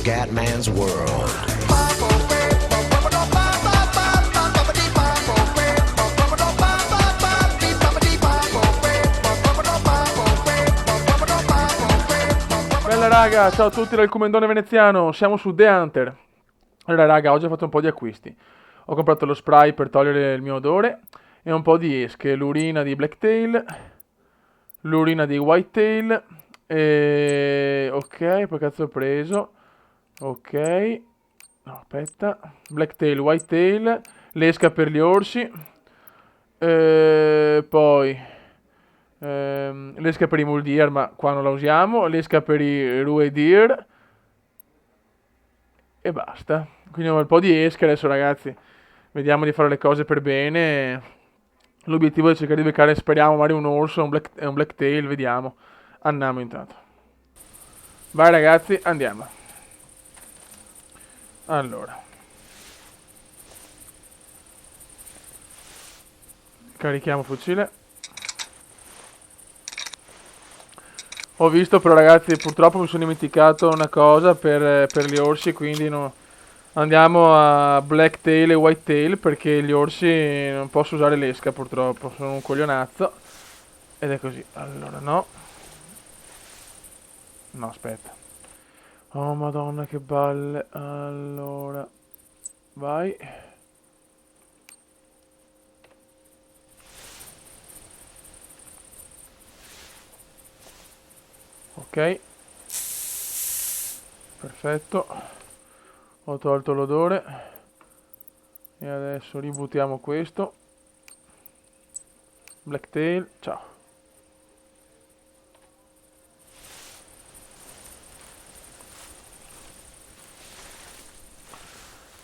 Scatman's World. Bella raga, ciao a tutti dal Comendone Veneziano, siamo su The Hunter. Allora raga, oggi ho fatto un po' di acquisti. Ho comprato lo spray per togliere il mio odore e un po' di esche, l'urina di Blacktail, l'urina di Whitetail e... ok, poi cazzo ho preso? Ok, no aspetta, Blacktail, Whitetail, l'esca per gli orsi, poi l'esca per i mule deer, ma qua non la usiamo, l'esca per i rue deer e basta. Quindi ho un po' di esca adesso ragazzi, vediamo di fare le cose per bene. L'obiettivo è cercare di beccare, speriamo, magari un orso e un blacktail, vediamo. Andiamo intanto. Vai ragazzi, andiamo. Allora, carichiamo fucile. Ho visto però ragazzi, purtroppo mi sono dimenticato una cosa per gli orsi, quindi andiamo a blacktail e whitetail perché gli orsi non posso usare l'esca purtroppo, sono un coglionazzo. Ed è così, allora no. No, aspetta. Oh madonna che balle. Allora, vai. Ok, perfetto. Ho tolto l'odore. E adesso ributtiamo questo. Blacktail, ciao.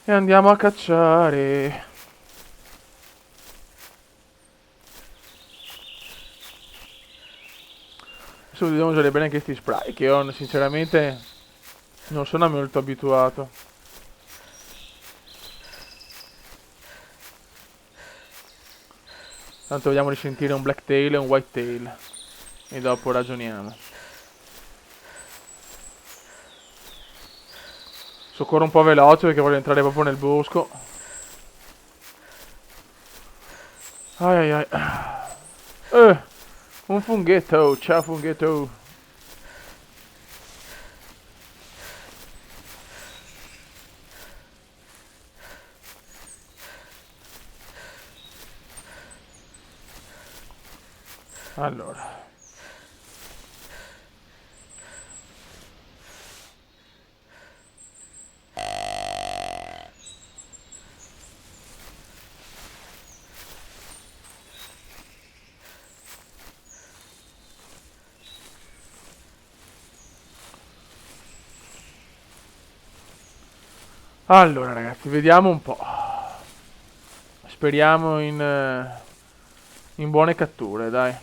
E andiamo a cacciare. Adesso dobbiamo usare bene anche questi spray che io sinceramente non sono molto abituato. Tanto vediamo di sentire un blacktail e un whitetail. E dopo ragioniamo. Soccorro un po' veloce perché voglio entrare proprio nel bosco. Ai ai ai. Un funghetto, ciao funghetto. Allora. Allora ragazzi, vediamo un po'. Speriamo in buone catture, dai.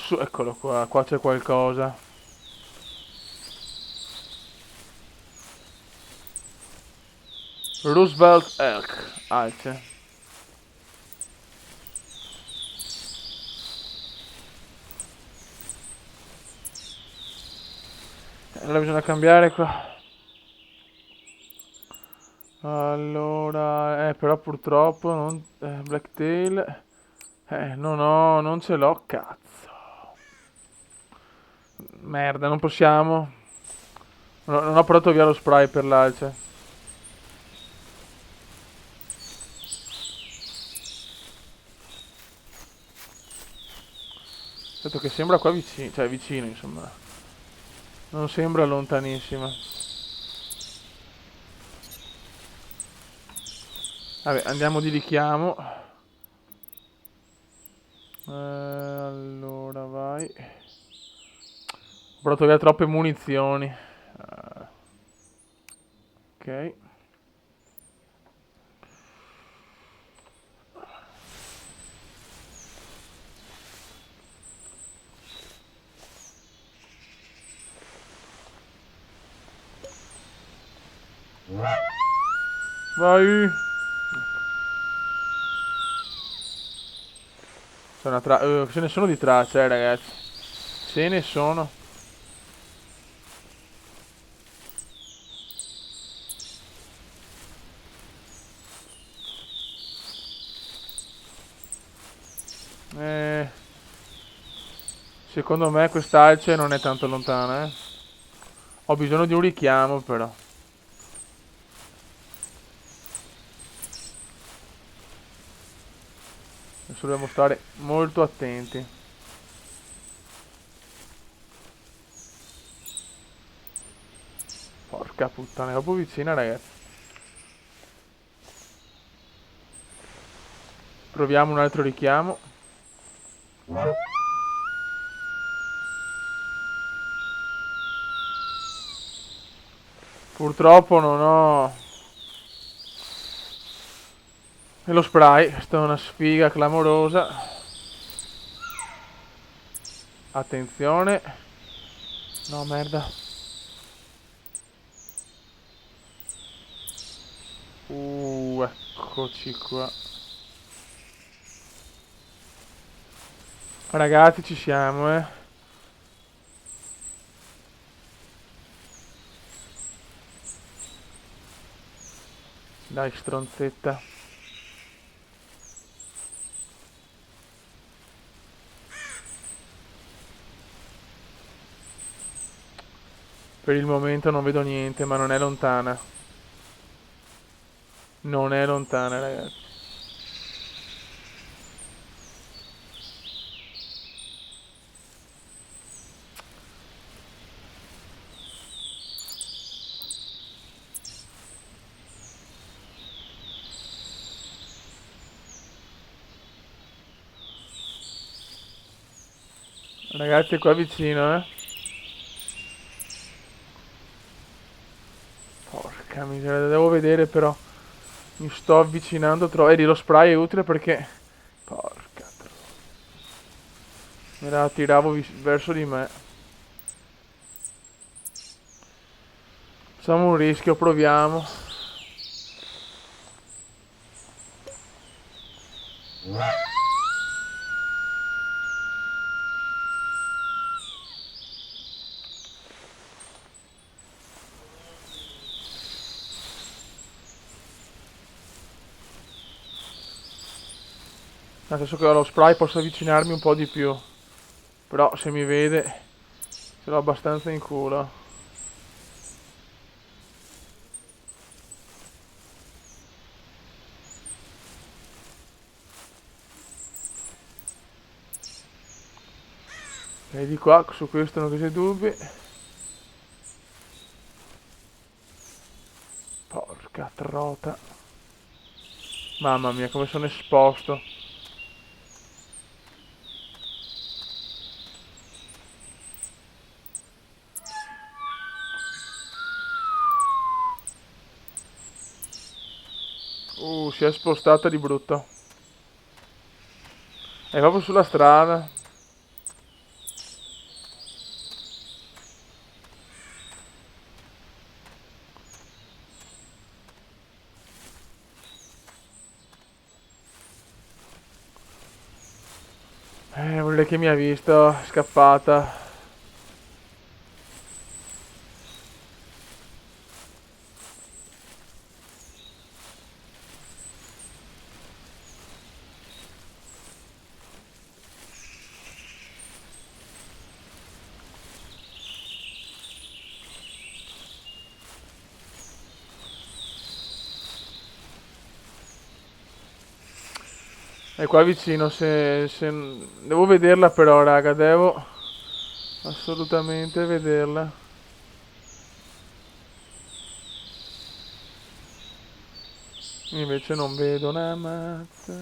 Eccolo qua, qua c'è qualcosa. Roosevelt Elk, alce. Allora bisogna cambiare qua. Allora, però purtroppo non... Blacktail... non ce l'ho, cazzo. Merda, non possiamo. Non ho portato via lo spray per l'alce. Detto che sembra qua vicino, cioè vicino insomma. Non sembra lontanissima. Vabbè, andiamo di richiamo. Allora, vai. Ho portato via troppe munizioni. Ok. Vai. Ce ne sono di tracce, ragazzi. Ce ne sono. Eh, secondo me quest'alce non è tanto lontana, eh. Ho bisogno di un richiamo, però. Adesso dobbiamo stare molto attenti. Porca puttana, è proprio vicina, ragazzi. Proviamo un altro richiamo. Purtroppo non ho... E lo spray, questa è una sfiga clamorosa. Attenzione. No, merda. Eccoci qua. Ragazzi, ci siamo, eh. Dai, stronzetta. Per il momento non vedo niente, ma non è lontana. Non è lontana, ragazzi. Ragazzi, è qua vicino, eh. Porca miseria, devo vedere però. Mi sto avvicinando troppo. Lo spray è utile perché... Porca troia. Me la tiravo verso di me. Facciamo un rischio, proviamo. Nel senso che ho lo spray posso avvicinarmi un po' di più. Però se mi vede ce l'ho abbastanza in culo. E di qua, su questo non c'è dubbi. Porca trota. Mamma mia, come sono esposto. Si è spostata di brutto. È proprio sulla strada. Vuol dire che mi ha visto, è scappata. È qua vicino, devo vederla però, raga, devo assolutamente vederla. Invece non vedo una mazza.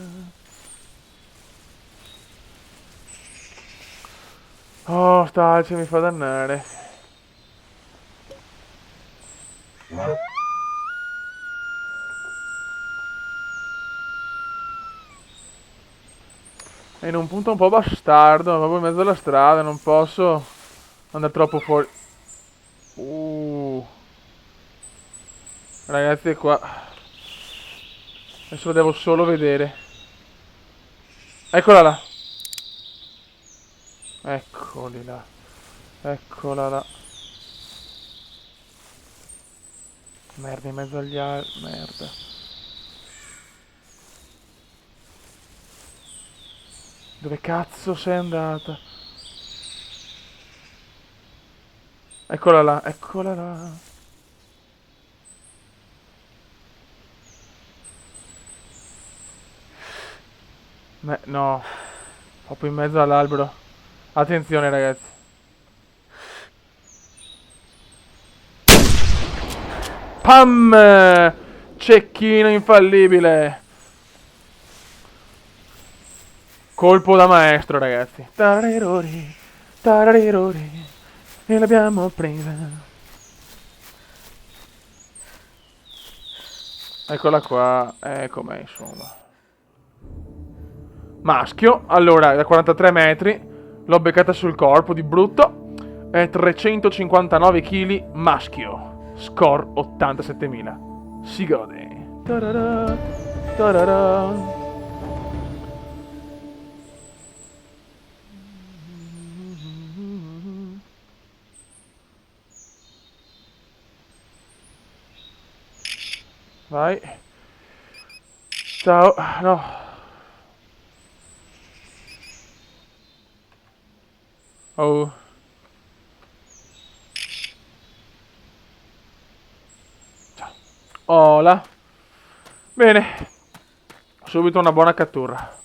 Oh, sta alce mi fa dannare. È in un punto un po' bastardo, proprio in mezzo alla strada, non posso andare troppo fuori. Ragazzi, è qua. Adesso lo devo solo vedere. Eccola là. Eccoli là. Eccola là. Merda, in mezzo agli altri. Merda. Dove cazzo sei andata? Eccola là, eccola là. No. Proprio in mezzo all'albero. Attenzione, ragazzi. Pam! Cecchino infallibile. Colpo da maestro, ragazzi. Tararirori, tararirori. E l'abbiamo presa. Eccola qua. Com'è, insomma. Maschio. Allora, da 43 metri. L'ho beccata sul corpo di brutto. 359 kg. Maschio. Score 87.000. Si gode. Tarara, tarara. Vai. Ciao. No. Oh. Ciao. Hola. Bene. Subito una buona cattura.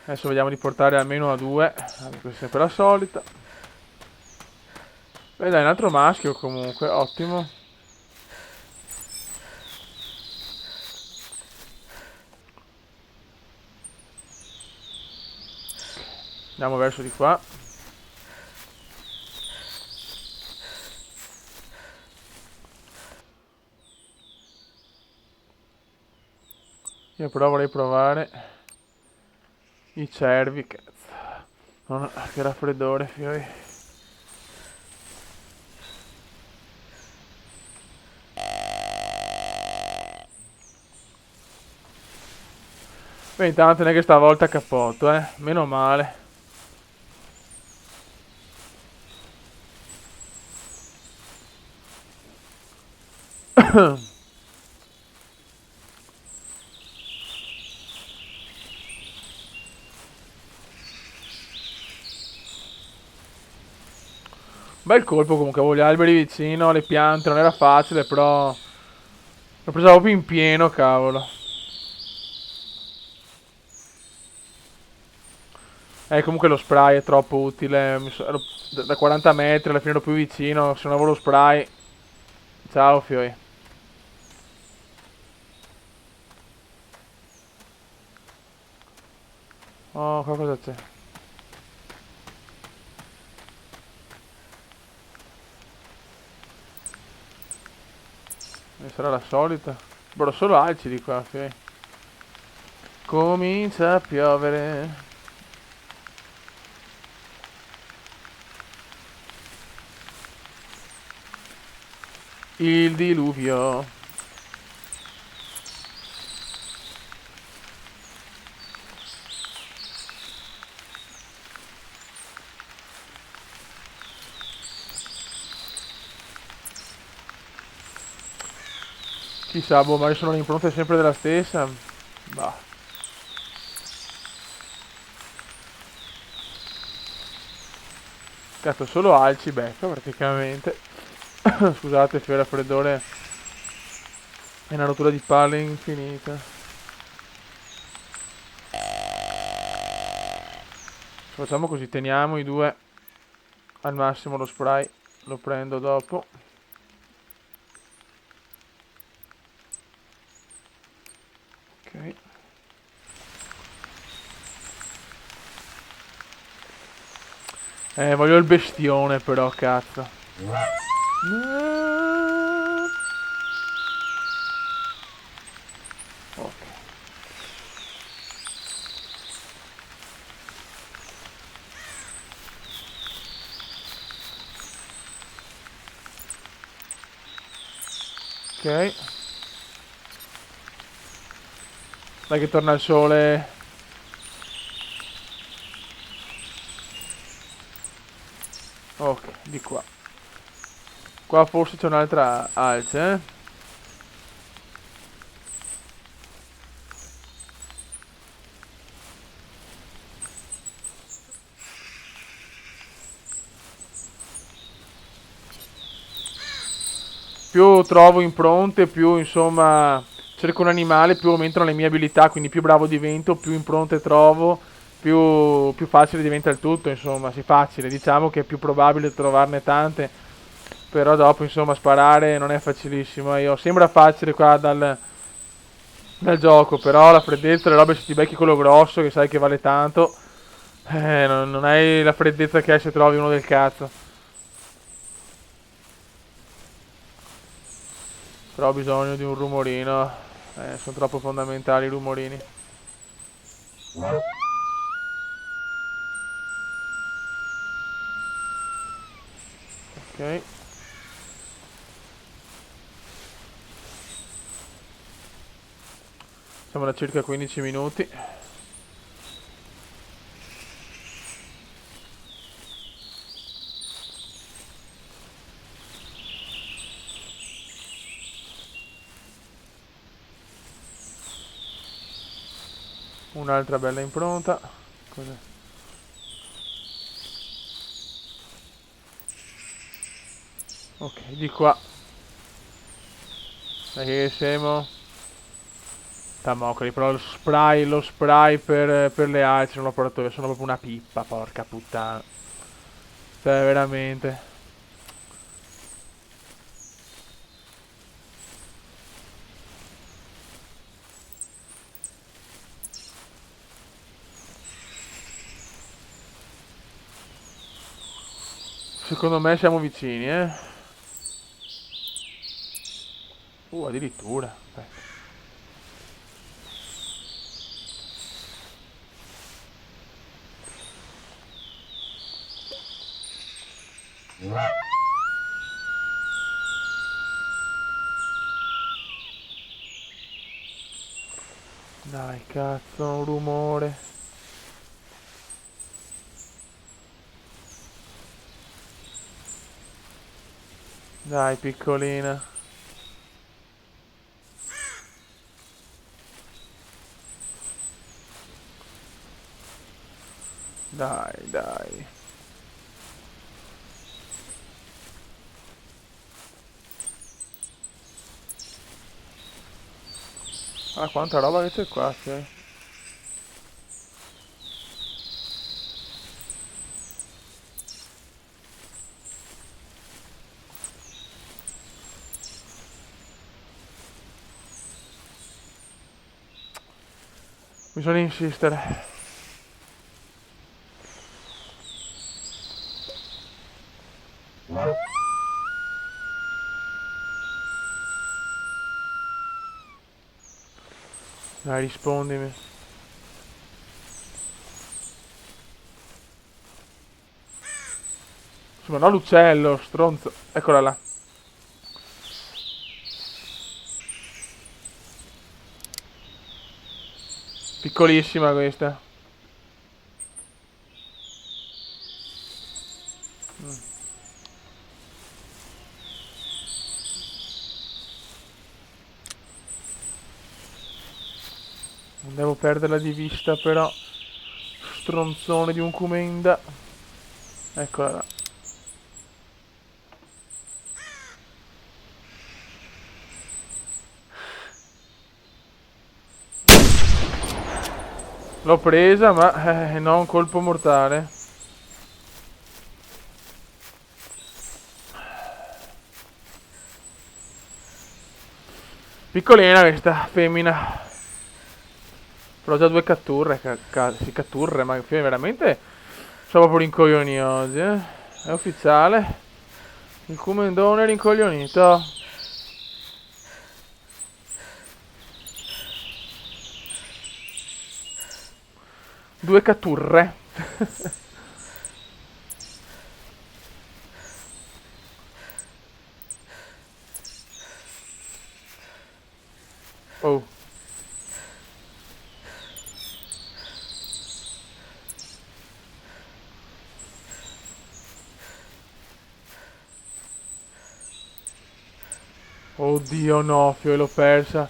Adesso vediamo di portare almeno a 2. Questa è sempre la solita. Beh dai, un altro maschio comunque. Ottimo. Andiamo verso di qua. Io però vorrei provare i cervi, cazzo. Che raffreddore, fioi. Beh, intanto non è che stavolta cappotto, meno male. Bel colpo comunque, avevo gli alberi vicino, le piante, non era facile, però l'ho preso proprio in pieno, cavolo. Comunque lo spray è troppo utile, da 40 metri alla fine ero più vicino, se non avevo lo spray. Ciao, fioi. Oh, qua cosa c'è? Sarà la solita. Però solo alci di qua, fioi. Comincia a piovere. Il diluvio. Chissà, boh, magari sono le impronte sempre della stessa. Bah. Cazzo, solo alci becca praticamente. Scusate, fiore raffreddore. È una rottura di palle infinita. Facciamo così, teniamo i due al massimo, lo spray lo prendo dopo. Ok. Voglio il bestione però, cazzo. Ok. Ok. Dai che torna il sole. Ok, di qua. Qua forse c'è un'altra alce, eh? Più trovo impronte, più insomma cerco un animale, più aumentano le mie abilità, quindi più bravo divento, più impronte trovo, più facile diventa il tutto, insomma, sì facile, diciamo che è più probabile trovarne tante, però dopo insomma sparare non è facilissimo, io sembra facile qua dal gioco, però la freddezza, le robe se ti becchi quello grosso che sai che vale tanto, non hai la freddezza che hai se trovi uno del cazzo. Però ho bisogno di un rumorino. Sono troppo fondamentali i rumorini. Ok. Siamo da circa 15 minuti. Un'altra bella impronta. Cos'è? Ok, di qua. Dai che siamo. Tamocoli, però lo spray per le alci non l'ho portato via, sono proprio una pippa, porca puttana. Cioè, veramente. Secondo me siamo vicini, eh. Addirittura. Aspetta. Dai, cazzo, un rumore. Dai, piccolina. Dai, dai. Ah, quanta roba che c'è qua, sì. Bisogna insistere. Dai, rispondimi. Insomma, no l'uccello, stronzo. Eccola là. Piccolissima questa. Non devo perderla di vista, però. Stronzone di un Kumenda. Eccola là. L'ho presa, ma non colpo mortale. Piccolina questa femmina. Però ho già due catture. Sì, catture, ma veramente sono proprio rincoglioni oggi, eh. È ufficiale. Il Kumendone è rincoglionito. Due catture. Oddio, no, Fio, l'ho persa.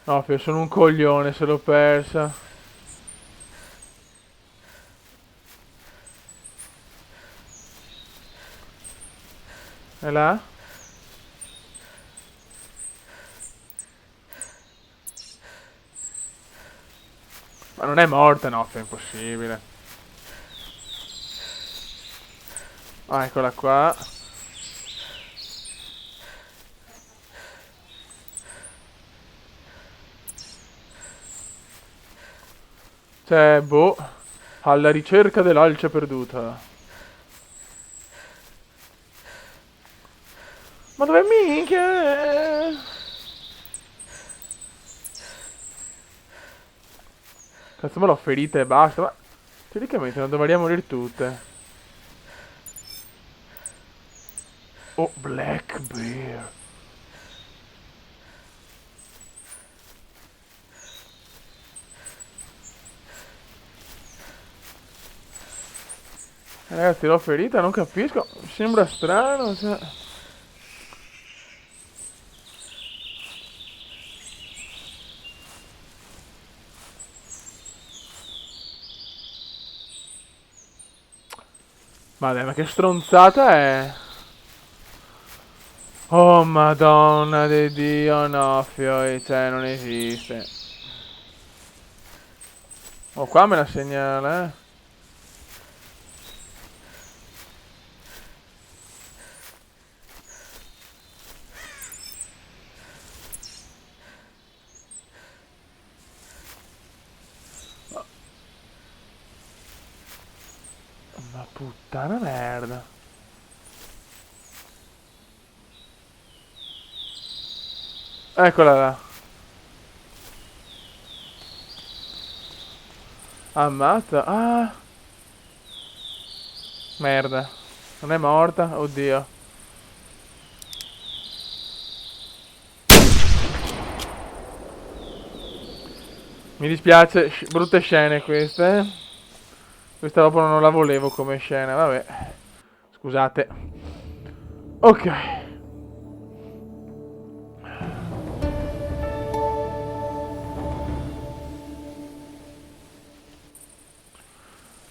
No, Fio, sono un coglione se l'ho persa. È là? Ma non è morta, no, Fio, è impossibile. Ah, eccola qua. Cioè, boh. Alla ricerca dell'alce perduta. Ma dove minchia è? Cazzo, me l'ho ferita e basta, ma... Teoricamente non dovremmo morire tutte. Oh, Black Bear. Ragazzi, l'ho ferita, non capisco. Mi sembra strano, cioè... Ma che stronzata è? Oh, madonna di Dio, no, Fioi, cioè, non esiste. Oh, qua me la segnala, eh. Ma puttana merda. Eccola là. Ammazza. Ah, merda. Non è morta? Oddio. Mi dispiace, brutte scene queste. Questa proprio non la volevo come scena, vabbè. Scusate. Ok.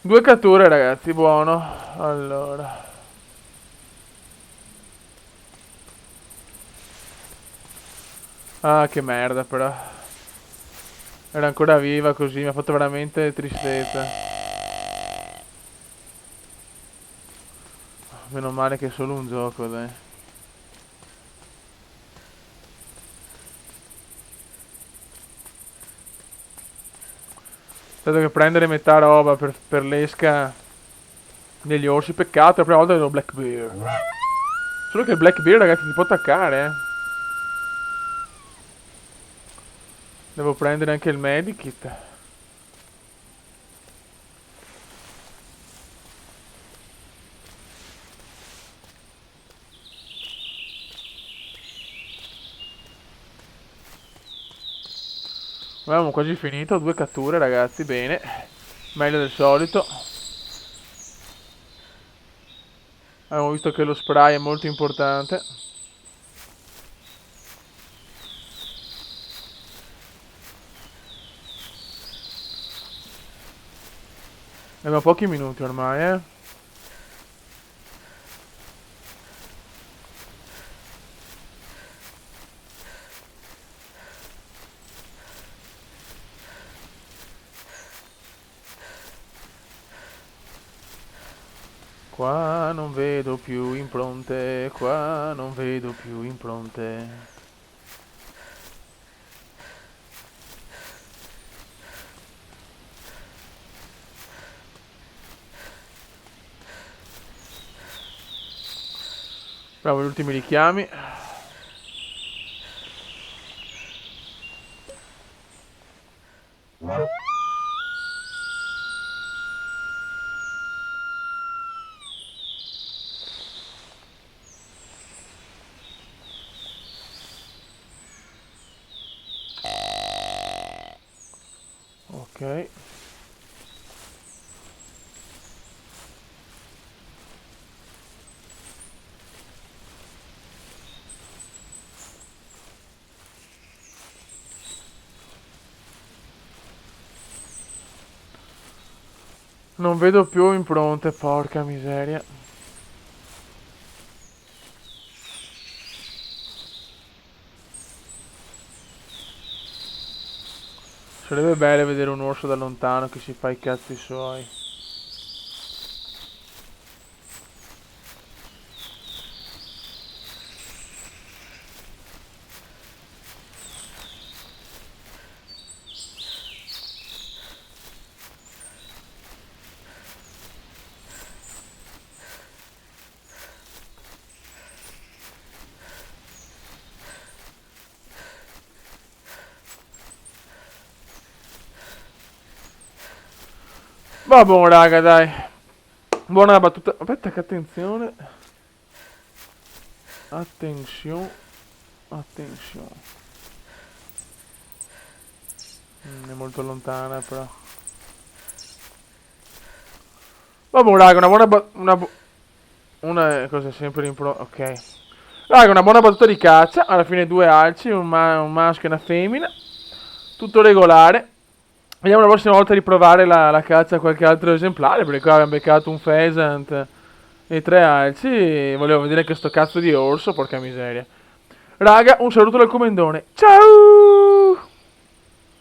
Due catture, ragazzi, buono. Allora. Ah, che merda, però. Era ancora viva così, mi ha fatto veramente tristezza. Meno male che è solo un gioco, dai. Dato che prendere metà roba per l'esca degli orsi, peccato, la prima volta vedo Black Bear. Solo che il Black Bear, ragazzi, si può attaccare, eh. Devo prendere anche il medikit. Abbiamo quasi finito, due catture, ragazzi, bene. Meglio del solito. Abbiamo visto che lo spray è molto importante. Abbiamo pochi minuti ormai, eh. Qua non vedo più impronte, qua non vedo più impronte. Bravo, gli ultimi richiami. Ok. Non vedo più impronte, porca miseria. Sarebbe bello vedere un orso da lontano che si fa i cazzi suoi. Va buon raga, dai. Buona battuta. Aspetta che attenzione. Attenzione. Attenzione. È molto lontana però. Va buon raga, una buona una cosa sempre in pro. Ok. Raga, una buona battuta di caccia. Alla fine due alci, un maschio e una femmina. Tutto regolare. Vediamo la prossima volta di provare la caccia a qualche altro esemplare, perché qua abbiamo beccato un pheasant e tre alci. E volevo vedere questo cazzo di orso, porca miseria. Raga, un saluto dal comendone. Ciao!